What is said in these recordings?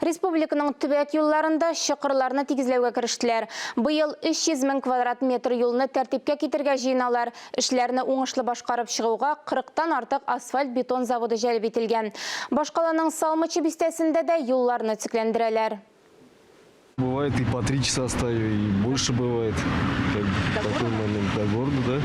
Республиканың төбәк юлларында шықырларны тигізлеуге кіріштілер. Бұйыл 300 000 квадрат метр юлны тәртіпке кетерге жиналар. Ішлеріні оңышлы башқарып шығуға 40-тан артық асфальт-бетон заводы жәліп етілген. Башқаланың Салмычы бистесінде де юлларны циклендірелер. Бывает и по 3 часа стою, и больше бывает. Такой момент до города, да?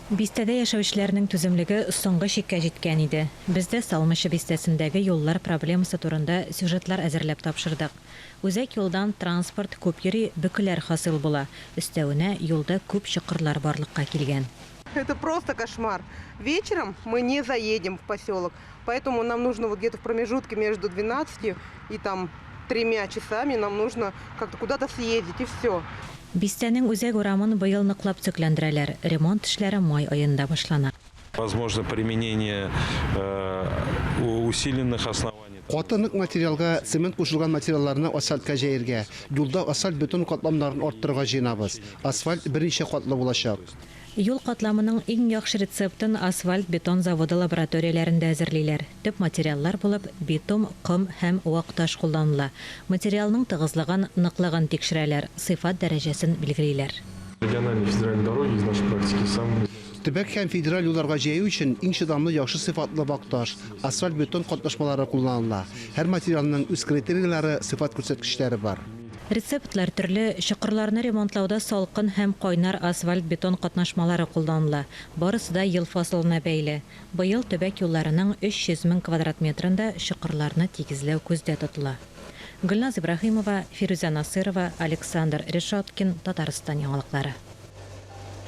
Бистәдә яшәүчеләрнең түземлеге соңгы чиккә җиткән иде. Бездә Салмычы бистәсендәге юллар проблемасы турында сюжетлар әзерләп тапшырдык. Үзәк юлдан транспорт күп йөри, бөкеләр хасил була. Өстәвенә юлда күп чокырлар барлыкка килгән. Это просто кошмар. Вечером мы не заедем в поселок, поэтому нам нужно вот где-то в промежутке между 12 и там 3 часами нам нужно как-то куда-то съездить, и все. Бистәнең үзәк урамын быел ныклап циклендерәләр. Ремонт эшләре май аенда башлана. Возможно применение усиленных оснований. Катынык материалга цемент кушылган материалларны асфальтка җәергә, юлда асфальт-бетон катламнарын арттырырга җыенабыз. Асфальт беренче катлы булачак. Юл катламының иң яхшы рецептын асфальт-бетон заводы лабораторияләрендә әзерлиләр. Төп материаллар булып бетон, ком һәм вак-таш кулланыла. Материалның тыгызлыгын, ныклыгын тикшерәләр, сыйфат дәрәҗәсен билгелиләр. Региональные федеральные дороги из нашей практики самые... Төбәк һәм федераль юлларга җәю өчен иң чыдамлы яхшы сыйфатлы вак-таш, асфальт-бетон катнашмалары кулланыла. Һәр материалның үз критерийлары, сыйфат күрсәткечләре бар. Рецептлар төрле, чокырларны ремонтлауда салкын һәм кайнар асфальт-бетон катнашмалары кулланыла. Барысы да ел фасылына бәйле. Быел төбәк юлларының 300 000 квадрат метрында чокырларны тигезләү күздә тотыла. Гөлназ Ибрахимова, Фируза Насырова, Александр Решоткин, Татарстан яңалыклары.